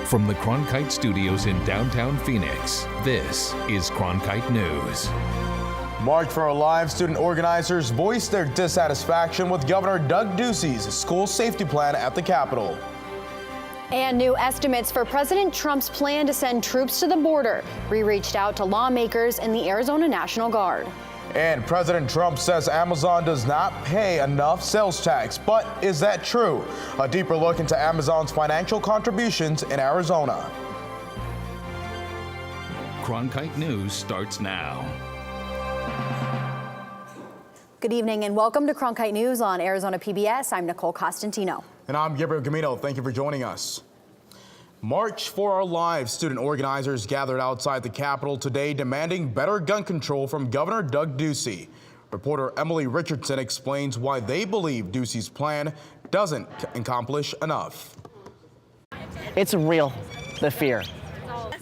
From the Cronkite studios in downtown Phoenix, this is Cronkite News. March for Our Lives student organizers voiced their dissatisfaction with Governor Doug Ducey's school safety plan at the Capitol. And new estimates for President Trump's plan to send troops to the border. We reached out to lawmakers in the Arizona National Guard. And President Trump says Amazon does not pay enough sales tax. But is that true? A deeper look into Amazon's financial contributions in Arizona. Cronkite News starts now. Good evening and welcome to Cronkite News on Arizona PBS. I'm Nicole Costantino. And I'm Gabriel Camino. Thank you for joining us. March for Our Lives student organizers gathered outside the Capitol today demanding better gun control from Governor Doug Ducey. Reporter Emily Richardson explains why they believe Ducey's plan doesn't accomplish enough. It's real, the fear.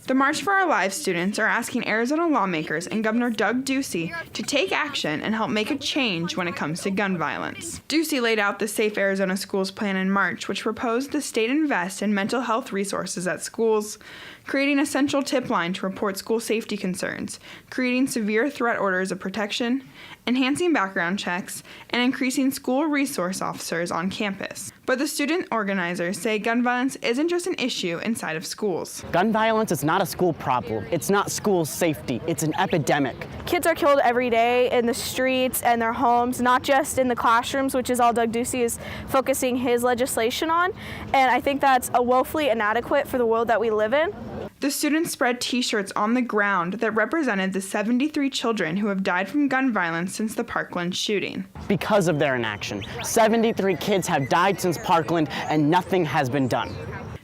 The March for Our Lives students are asking Arizona lawmakers and Governor Doug Ducey to take action and help make a change when it comes to gun violence. Ducey laid out the Safe Arizona Schools plan in March, which proposed the state invest in mental health resources at schools, creating a central tip line to report school safety concerns, creating severe threat orders of protection, enhancing background checks, and increasing school resource officers on campus. But the student organizers say gun violence isn't just an issue inside of schools. Gun violence is not a school problem. It's not school safety. It's an epidemic. Kids are killed every day in the streets and their homes, not just in the classrooms, which is all Doug Ducey is focusing his legislation on. And I think that's woefully inadequate for the world that we live in. The students spread T-shirts on the ground that represented the 73 children who have died from gun violence since the Parkland shooting. Because of their inaction, 73 kids have died since Parkland and nothing has been done.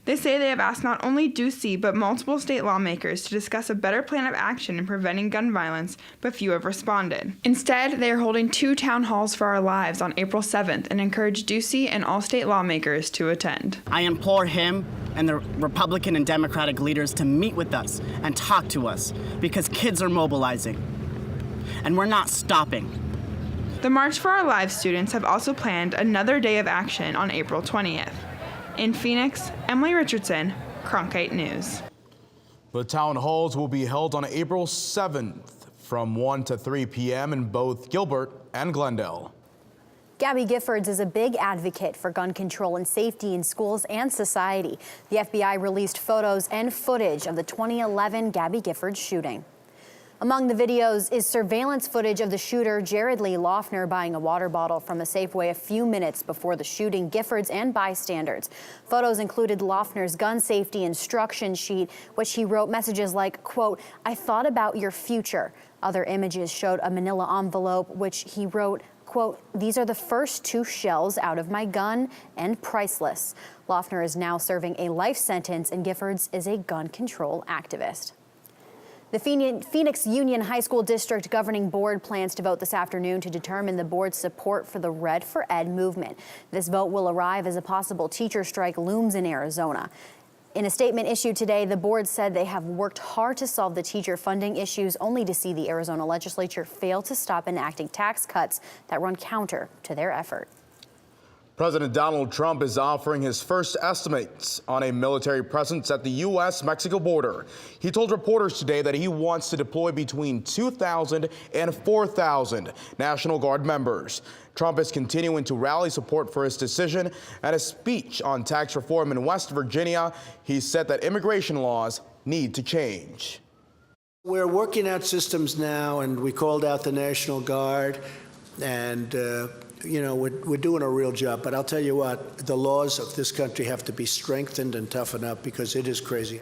They say they have asked not only Ducey, but multiple state lawmakers to discuss a better plan of action in preventing gun violence, but few have responded. Instead, they are holding 2 town halls for Our Lives on April 7th and encourage Ducey and all state lawmakers to attend. I implore him and the Republican and Democratic leaders to meet with us and talk to us because kids are mobilizing and we're not stopping. The March for Our Lives students have also planned another day of action on April 20th. In Phoenix, Emily Richardson, Cronkite News. The town halls will be held on April 7th from 1 to 3 p.m. in both Gilbert and Glendale. Gabby Giffords is a big advocate for gun control and safety in schools and society. The FBI released photos and footage of the 2011 Gabby Giffords shooting. Among the videos is surveillance footage of the shooter, Jared Lee Loeffner, buying a water bottle from a Safeway a few minutes before the shooting. Giffords and bystanders. Photos included Loeffner's gun safety instruction sheet, which he wrote messages like, quote, "I thought about your future." Other images showed a manila envelope, which he wrote, quote, "These are the first 2 shells out of my gun and priceless." Loeffner is now serving a life sentence, and Giffords is a gun control activist. The Phoenix Union High School District Governing Board plans to vote this afternoon to determine the board's support for the Red for Ed movement. This vote will arrive as a possible teacher strike looms in Arizona. In a statement issued today, the board said they have worked hard to solve the teacher funding issues, only to see the Arizona legislature fail to stop enacting tax cuts that run counter to their effort. President Donald Trump is offering his first estimates on a military presence at the U.S.-Mexico border. He told reporters today that he wants to deploy between 2,000 and 4,000 National Guard members. Trump is continuing to rally support for his decision. At a speech on tax reform in West Virginia, he said that immigration laws need to change. We're working out systems now, and we called out the National Guard, and we're doing a real job. But I'll tell you what, the laws of this country have to be strengthened and toughened up because it is crazy.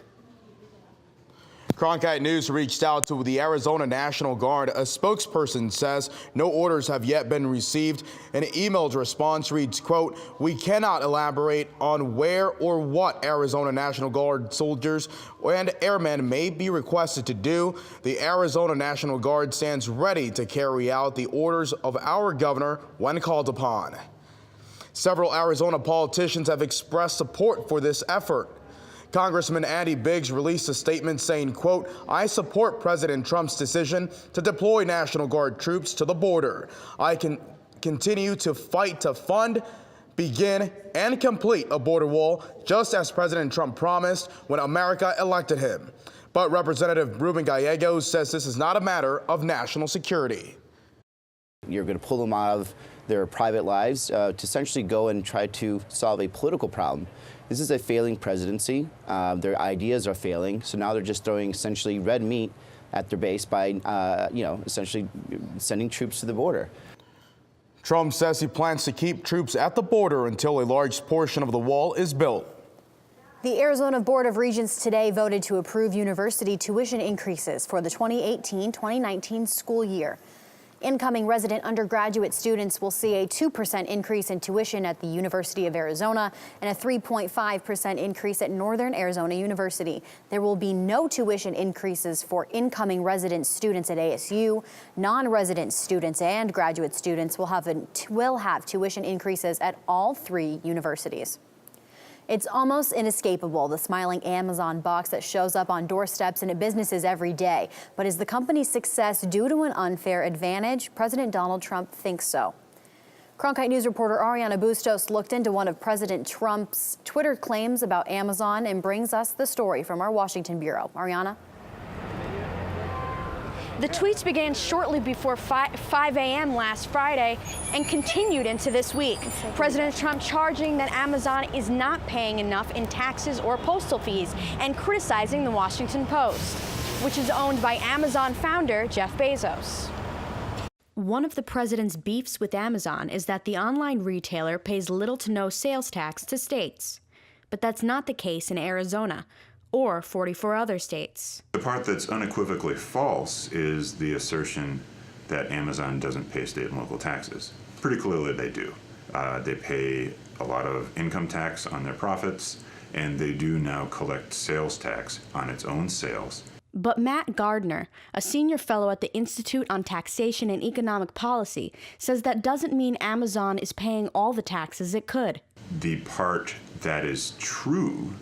Cronkite News reached out to the Arizona National Guard. A spokesperson says no orders have yet been received. An emailed response reads, quote, "We cannot elaborate on where or what Arizona National Guard soldiers and airmen may be requested to do. The Arizona National Guard stands ready to carry out the orders of our governor when called upon." Several Arizona politicians have expressed support for this effort. Congressman Andy Biggs released a statement saying, quote, "I support President Trump's decision to deploy National Guard troops to the border. I can continue to fight to fund begin and complete a border wall, just as President Trump promised when America elected him. But Representative Ruben Gallegos says this is not a matter of national security. You're going to pull them out of their private lives to essentially go and try to solve a political problem. This is a failing presidency. Their ideas are failing, so now they're just throwing essentially red meat at their base by, essentially sending troops to the border. Trump says he plans to keep troops at the border until a large portion of the wall is built. The Arizona Board of Regents today voted to approve university tuition increases for the 2018-2019 school year. Incoming resident undergraduate students will see a 2% increase in tuition at the University of Arizona and a 3.5% increase at Northern Arizona University. There will be no tuition increases for incoming resident students at ASU. Non-resident students and graduate students will have tuition increases at all 3 universities. It's almost inescapable, the smiling Amazon box that shows up on doorsteps and at businesses every day. But is the company's success due to an unfair advantage? President Donald Trump thinks so. Cronkite News reporter Ariana Bustos looked into one of President Trump's Twitter claims about Amazon and brings us the story from our Washington bureau. Ariana? The tweets began shortly before 5 a.m. last Friday and continued into this week. President Trump charging that Amazon is not paying enough in taxes or postal fees and criticizing the Washington Post, which is owned by Amazon founder Jeff Bezos. One of the president's beefs with Amazon is that the online retailer pays little to no sales tax to states. But that's not the case in Arizona or 44 other states. The part that's unequivocally false is the assertion that Amazon doesn't pay state and local taxes. Pretty clearly they do. They pay a lot of income tax on their profits, and they do now collect sales tax on its own sales. But Matt Gardner, a senior fellow at the Institute on Taxation and Economic Policy, says that doesn't mean Amazon is paying all the taxes it could. The part that is true,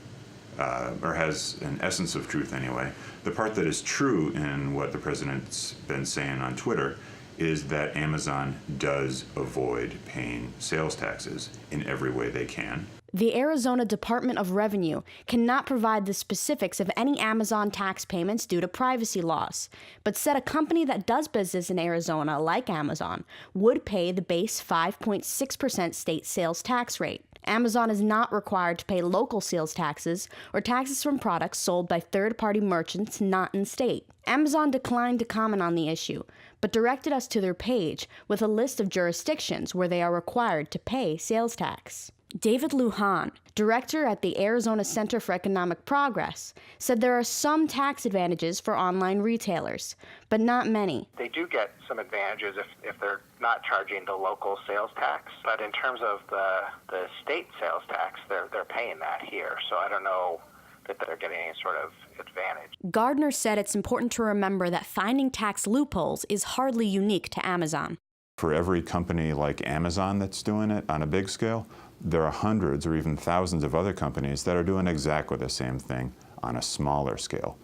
or has an essence of truth anyway, the part that is true in what the president's been saying on Twitter is that Amazon does avoid paying sales taxes in every way they can. The Arizona Department of Revenue cannot provide the specifics of any Amazon tax payments due to privacy laws, but said a company that does business in Arizona, like Amazon, would pay the base 5.6% state sales tax rate. Amazon is not required to pay local sales taxes or taxes from products sold by third-party merchants not in state. Amazon declined to comment on the issue, but directed us to their page with a list of jurisdictions where they are required to pay sales tax. David Lujan, director at the Arizona Center for Economic Progress, said there are some tax advantages for online retailers, but not many. They do get some advantages if they're not charging the local sales tax, but in terms of the state sales tax, they're paying that here, so I don't know that they're getting any sort of advantage. Gardner said it's important to remember that finding tax loopholes is hardly unique to Amazon. For every company like Amazon that's doing it on a big scale, there are hundreds or even thousands of other companies that are doing exactly the same thing on a smaller scale,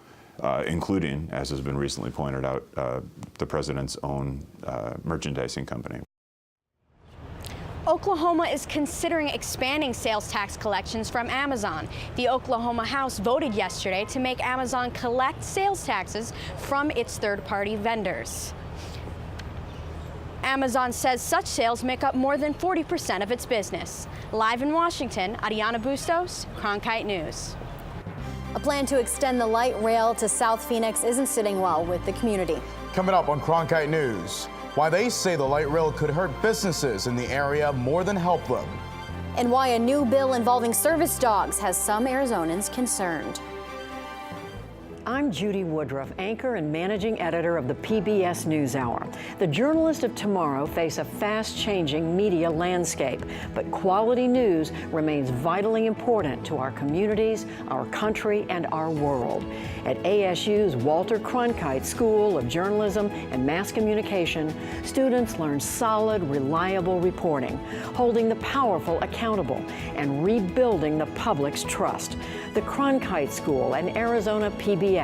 including, as has been recently pointed out, the president's own merchandising company. Oklahoma is considering expanding sales tax collections from Amazon. The Oklahoma House voted yesterday to make Amazon collect sales taxes from its third-party vendors. Amazon says such sales make up more than 40% of its business. Live in Washington, Ariana Bustos, Cronkite News. A plan to extend the light rail to South Phoenix isn't sitting well with the community. Coming up on Cronkite News, why they say the light rail could hurt businesses in the area more than help them. And why a new bill involving service dogs has some Arizonans concerned. I'm Judy Woodruff, anchor and managing editor of the PBS NewsHour. The journalists of tomorrow face a fast-changing media landscape, but quality news remains vitally important to our communities, our country, and our world. At ASU's Walter Cronkite School of Journalism and Mass Communication, students learn solid, reliable reporting, holding the powerful accountable, and rebuilding the public's trust. The Cronkite School and Arizona PBS,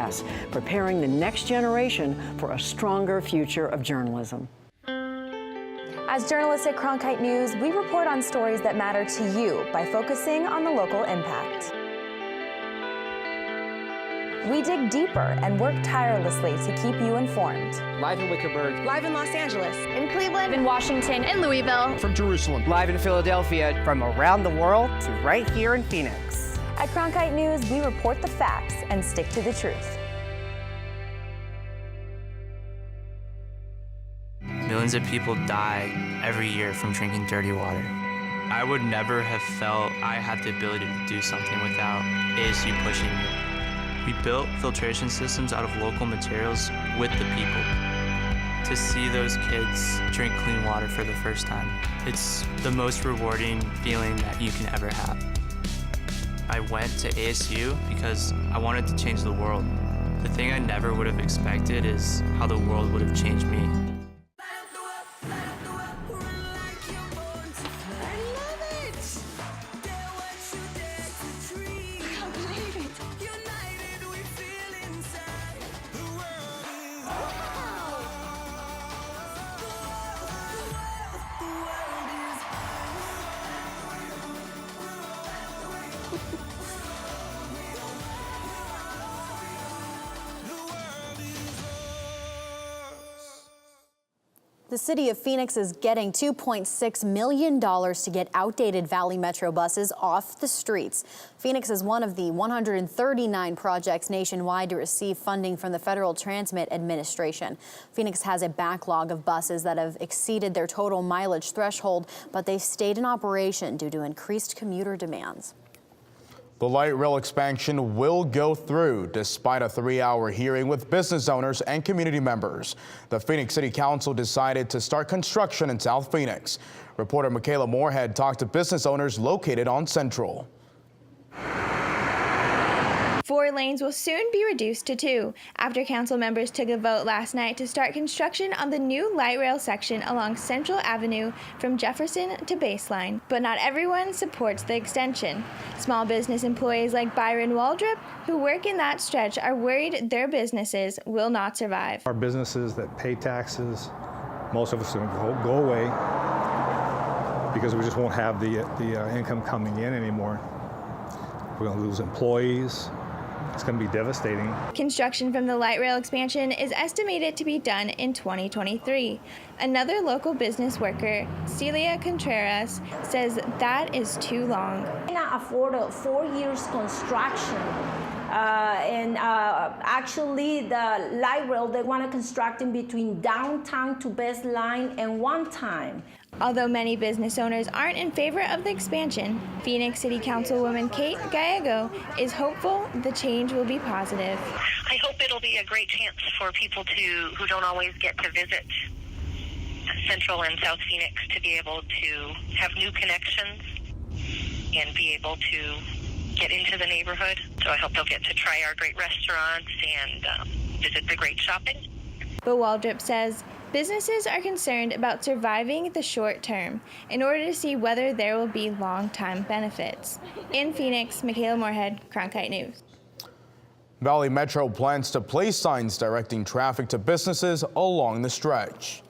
preparing the next generation for a stronger future of journalism. I As journalists at Cronkite News, we report on stories that matter to you by focusing on the local impact. We dig deeper and work tirelessly to keep you informed. Live in Wickerburg. Live in Los Angeles. In Cleveland, in Washington, in Louisville. From Jerusalem. Live in Philadelphia. From around the world to right here in Phoenix. At Cronkite News, we report the facts and stick to the truth. Millions of people die every year from drinking dirty water. I would never have felt I had the ability to do something without ASU pushing me. We built filtration systems out of local materials with the people. To see those kids drink clean water for the first time, it's the most rewarding feeling that you can ever have. I went to ASU because I wanted to change the world. The thing I never would have expected is how the world would have changed me. The city of Phoenix is getting $2.6 million to get outdated Valley Metro buses off the streets. Phoenix is one of the 139 projects nationwide to receive funding from the Federal Transmit Administration. Phoenix has a backlog of buses that have exceeded their total mileage threshold, but they've stayed in operation due to increased commuter demands. The light rail expansion will go through despite a 3-hour hearing with business owners and community members. The Phoenix City Council decided to start construction in South Phoenix. Reporter Michaela Moorhead talked to business owners located on Central. 4 lanes will soon be reduced to 2 after council members took a vote last night to start construction on the new light rail section along Central Avenue from Jefferson to Baseline. But not everyone supports the extension. Small business employees like Byron Waldrop, who work in that stretch, are worried their businesses will not survive. Our businesses that pay taxes, most of us will go away because we just won't have the income coming in anymore. We're going to lose employees. It's going to be devastating. Construction from the light rail expansion is estimated to be done in 2023. Another local business worker, Celia Contreras, says that is too long. I cannot afford a 4 years construction. Actually, the light rail, they want to construct in between downtown to Baseline and one time. Although many business owners aren't in favor of the expansion, Phoenix City Councilwoman Kate Gallego is hopeful the change will be positive. I hope it'll be a great chance for people who don't always get to visit Central and South Phoenix to be able to have new connections and be able to get into the neighborhood. So I hope they'll get to try our great restaurants and visit the great shopping. But Waldrop says businesses are concerned about surviving the short term in order to see whether there will be long-term benefits. In Phoenix, Michaela Moorhead, Cronkite News. Valley Metro plans to place signs directing traffic to businesses along the stretch.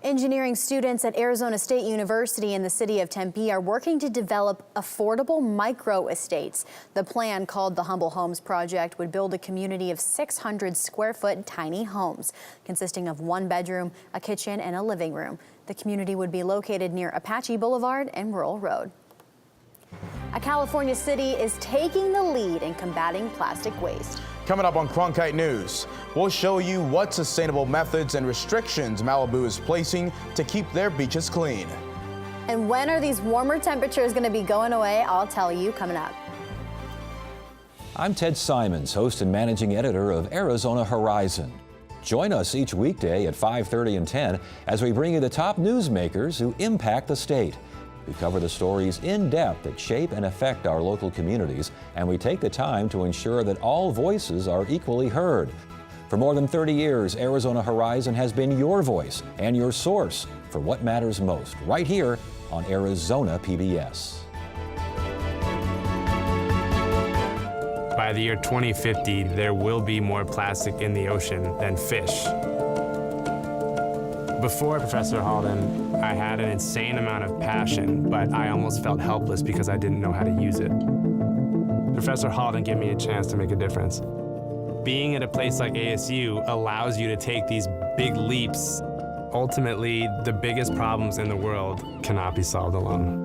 Engineering students at Arizona State University in the city of Tempe are working to develop affordable micro estates. The plan, called the Humble Homes Project, would build a community of 600 square foot tiny homes consisting of 1 bedroom, a kitchen, and a living room. The community would be located near Apache Boulevard and Rural Road. A California city is taking the lead in combating plastic waste. Coming up on Cronkite News, we'll show you what sustainable methods and restrictions Malibu is placing to keep their beaches clean. And when are these warmer temperatures going to be going away? I'll tell you coming up. I'm Ted Simons, host and managing editor of Arizona Horizon. Join us each weekday at 5:30 and 10 as we bring you the top newsmakers who impact the state. We cover the stories in depth that shape and affect our local communities, and we take the time to ensure that all voices are equally heard. For more than 30 years, Arizona Horizon has been your voice and your source for what matters most, right here on Arizona PBS. By the year 2050, there will be more plastic in the ocean than fish. Before Professor Halden I had an insane amount of passion, but I almost felt helpless because I didn't know how to use it. Professor Hall didn't give me a chance to make a difference. Being at a place like ASU allows you to take these big leaps. Ultimately, the biggest problems in the world cannot be solved alone.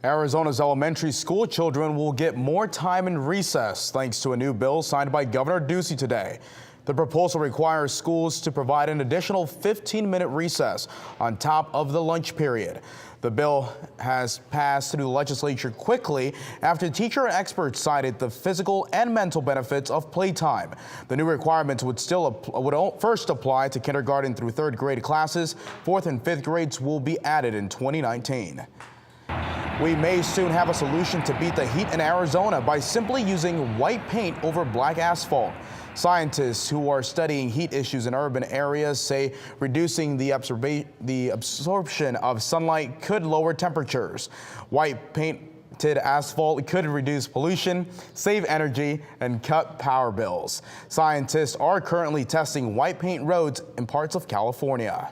Arizona's elementary school children will get more time in recess thanks to a new bill signed by Governor Ducey today. The proposal requires schools to provide an additional 15-minute recess on top of the lunch period. The bill has passed through the legislature quickly after teacher and experts cited the physical and mental benefits of playtime. The new requirements would first apply to kindergarten through third grade classes. Fourth and fifth grades will be added in 2019. We may soon have a solution to beat the heat in Arizona by simply using white paint over black asphalt. Scientists who are studying heat issues in urban areas say reducing the absorption of sunlight could lower temperatures. White painted asphalt could reduce pollution, save energy, and cut power bills. Scientists are currently testing white paint roads in parts of California.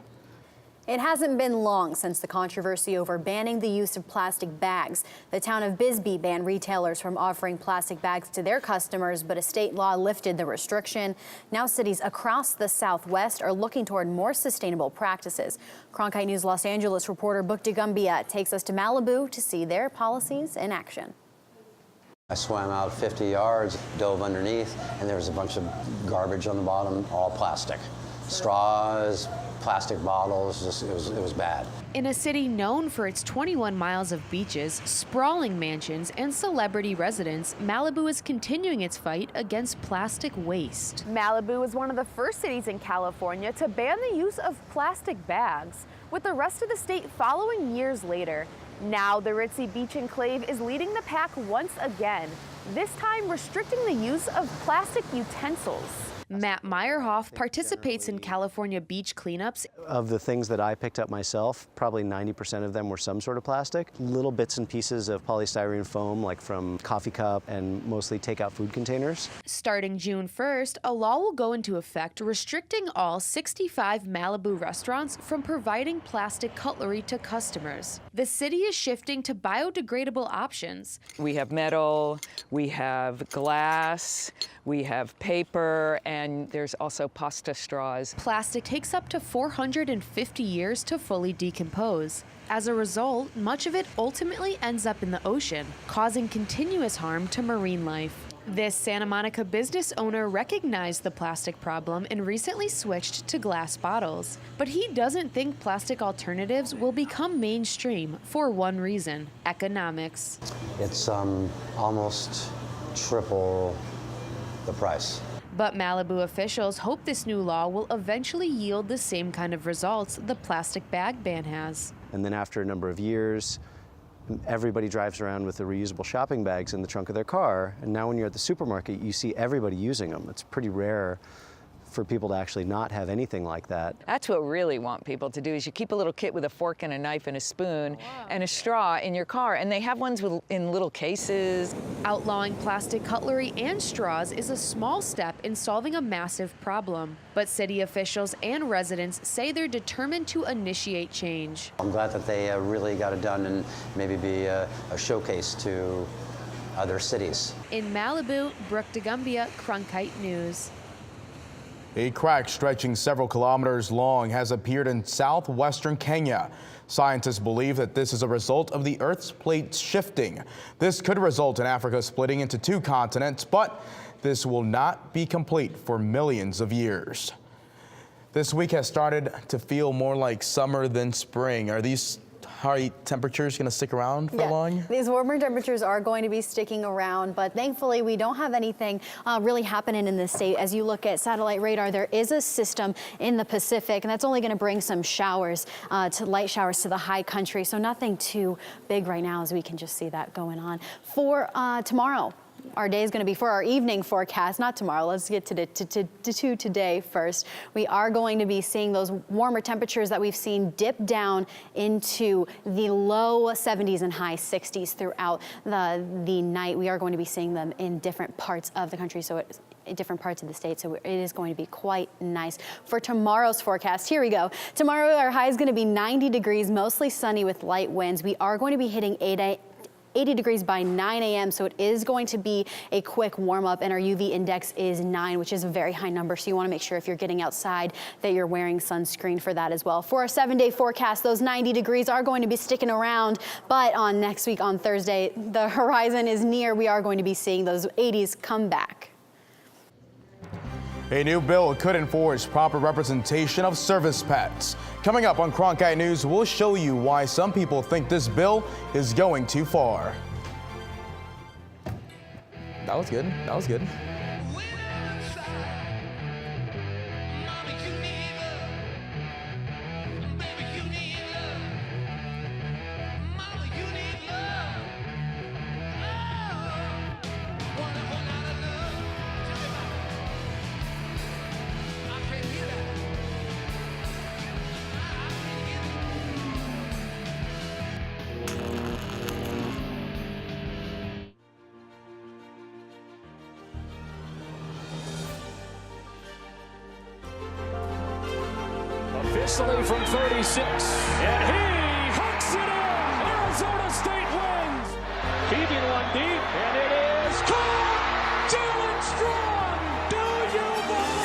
It hasn't been long since the controversy over banning the use of plastic bags. The town of Bisbee banned retailers from offering plastic bags to their customers, but a state law lifted the restriction. Now cities across the Southwest are looking toward more sustainable practices. Cronkite News Los Angeles reporter Book DeGumbia takes us to Malibu to see their policies in action. I swam out 50 yards, dove underneath, and there was a bunch of garbage on the bottom, all plastic. Straws, plastic bottles, it was bad. In a city known for its 21 miles of beaches, sprawling mansions, and celebrity residents, Malibu is continuing its fight against plastic waste. Malibu is one of the first cities in California to ban the use of plastic bags, with the rest of the state following years later. Now the ritzy beach enclave is leading the pack once again, this time restricting the use of plastic utensils. Matt Meyerhoff participates in California beach cleanups. Of the things that I picked up myself, probably 90% of them were some sort of plastic. Little bits and pieces of polystyrene foam, like from coffee cup and mostly takeout food containers. Starting June 1st, a law will go into effect restricting all 65 Malibu restaurants from providing plastic cutlery to customers. The city is shifting to biodegradable options. We have metal, we have glass, we have paper, and there's also pasta straws. Plastic takes up to 450 years to fully decompose. As a result, much of it ultimately ends up in the ocean, causing continuous harm to marine life. This Santa Monica business owner recognized the plastic problem and recently switched to glass bottles. But he doesn't think plastic alternatives will become mainstream for one reason: economics. It's almost triple the price. But Malibu officials hope this new law will eventually yield the same kind of results the plastic bag ban has. And then after a number of years, everybody drives around with the reusable shopping bags in the trunk of their car. And now when you're at the supermarket, you see everybody using them. It's pretty rare for people to actually not have anything like that. That's what we really want people to do, is you keep a little kit with a fork and a knife and a spoon and a straw in your car, and they have ones in little cases. Outlawing plastic cutlery and straws is a small step in solving a massive problem. But city officials and residents say they're determined to initiate change. I'm glad that they really got it done and maybe be a showcase to other cities. In Malibu, Brooke DeGumbia, Cronkite News. A crack stretching several kilometers long has appeared in southwestern Kenya. Scientists believe that this is a result of the Earth's plate shifting. This could result in Africa splitting into two continents, but this will not be complete for millions of years. This week has started to feel more like summer than spring. Are these Are temperatures going to stick around for long? These warmer temperatures are going to be sticking around, but thankfully we don't have anything really happening in the state. As you look at satellite radar, there is a system in the Pacific, and that's only going to bring some showers, light showers to the high country. So nothing too big right now, as we can just see that going on. For tomorrow, our day is going to be for our evening forecast, not tomorrow. Let's get to today first. We are going to be seeing those warmer temperatures that we've seen dip down into the low 70s and high 60s throughout the night. We are going to be seeing them in different parts of the country, so it's in different parts of the state, so it is going to be quite nice. For tomorrow's forecast, here we go. Tomorrow, our high is going to be 90 degrees, mostly sunny with light winds. We are going to be hitting 80 degrees by 9 a.m. So it is going to be a quick warm up, and our UV index is 9, which is a very high number. So you want to make sure if you're getting outside that you're wearing sunscreen for that as well. For our 7-day forecast, those 90 degrees are going to be sticking around, but on next week on Thursday, the horizon is near. We are going to be seeing those 80s come back. A new bill could enforce proper representation of service pets. Coming up on Cronkite News, we'll show you why some people think this bill is going too far. That was good. That was good. Officially from 36, and he hooks it in. Arizona State wins. Keeping one deep, and it is caught. Jalen Strong. Do you believe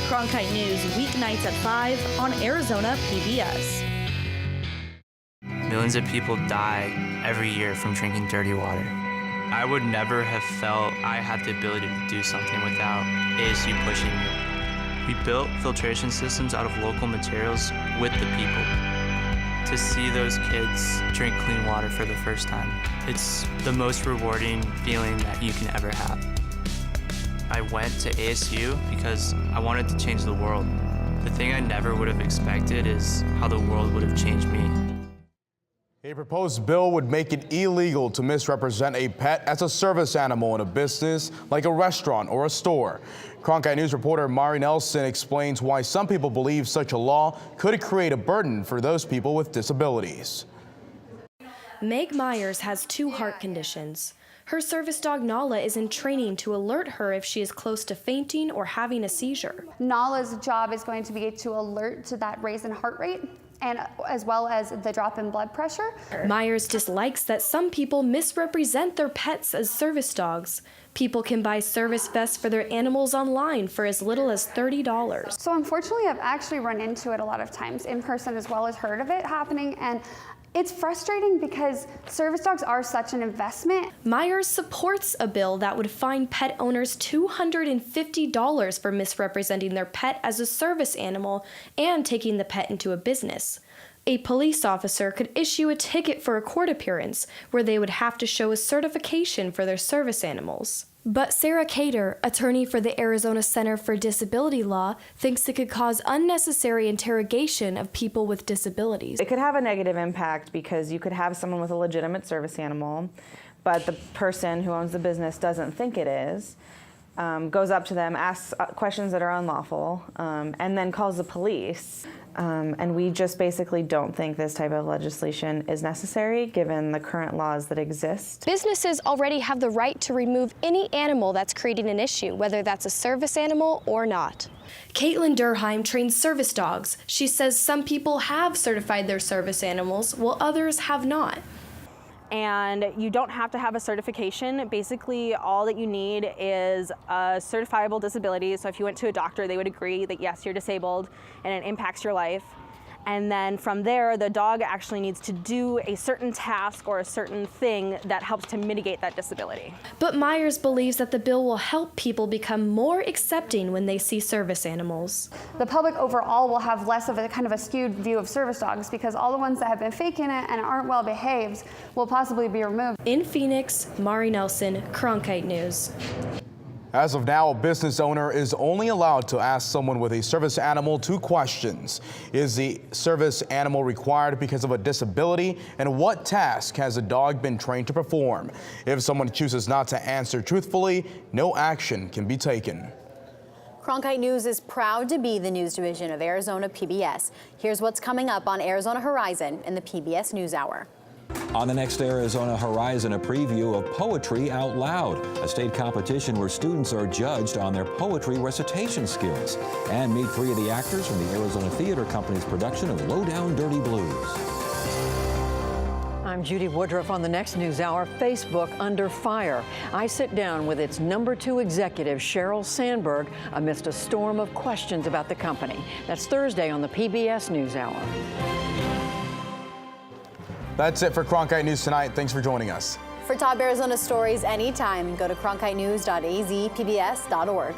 Cronkite News, weeknights at 5 on Arizona PBS. Millions of people die every year from drinking dirty water. I would never have felt I had the ability to do something without ASU pushing me. We built filtration systems out of local materials with the people. To see those kids drink clean water for the first time, it's the most rewarding feeling that you can ever have. I went to ASU because I wanted to change the world. The thing I never would have expected is how the world would have changed me. A proposed bill would make it illegal to misrepresent a pet as a service animal in a business like a restaurant or a store. Cronkite News reporter Mari Nelson explains why some people believe such a law could create a burden for those people with disabilities. Meg Myers has 2 heart conditions. Her service dog Nala is in training to alert her if she is close to fainting or having a seizure. Nala's job is going to be to alert to that raise in heart rate, and as well as the drop in blood pressure. Myers dislikes that some people misrepresent their pets as service dogs. People can buy service vests for their animals online for as little as $30. So unfortunately, I've actually run into it a lot of times in person, as well as heard of it happening, and it's frustrating because service dogs are such an investment. Myers supports a bill that would fine pet owners $250 for misrepresenting their pet as a service animal and taking the pet into a business. A police officer could issue a ticket for a court appearance where they would have to show a certification for their service animals. But Sarah Cater, attorney for the Arizona Center for Disability Law, thinks it could cause unnecessary interrogation of people with disabilities. It could have a negative impact because you could have someone with a legitimate service animal, but the person who owns the business doesn't think it is, goes up to them, asks questions that are unlawful, and then calls the police. And we just basically don't think this type of legislation is necessary given the current laws that exist. Businesses already have the right to remove any animal that's creating an issue, whether that's a service animal or not. Caitlin Durheim trains service dogs. She says some people have certified their service animals, while others have not. And you don't have to have a certification. Basically, all that you need is a certifiable disability. So if you went to a doctor, they would agree that yes, you're disabled and it impacts your life. And then from there, the dog actually needs to do a certain task or a certain thing that helps to mitigate that disability. But Myers believes that the bill will help people become more accepting when they see service animals. The public overall will have less of a kind of a skewed view of service dogs because all the ones that have been faking it and aren't well behaved will possibly be removed. In Phoenix, Mari Nelson, Cronkite News. As of now, a business owner is only allowed to ask someone with a service animal 2 questions. Is the service animal required because of a disability? And what task has the dog been trained to perform? If someone chooses not to answer truthfully, no action can be taken. Cronkite News is proud to be the news division of Arizona PBS. Here's what's coming up on Arizona Horizon in the PBS NewsHour. On the next Arizona Horizon, a preview of Poetry Out Loud, a state competition where students are judged on their poetry recitation skills. And meet 3 of the actors from the Arizona Theater Company's production of Low Down Dirty Blues. I'm Judy Woodruff on the next NewsHour. Facebook under fire. I sit down with its #2 executive, Sheryl Sandberg, amidst a storm of questions about the company. That's Thursday on the PBS NewsHour. That's it for Cronkite News tonight. Thanks for joining us. For top Arizona stories anytime, go to cronkitenews.azpbs.org.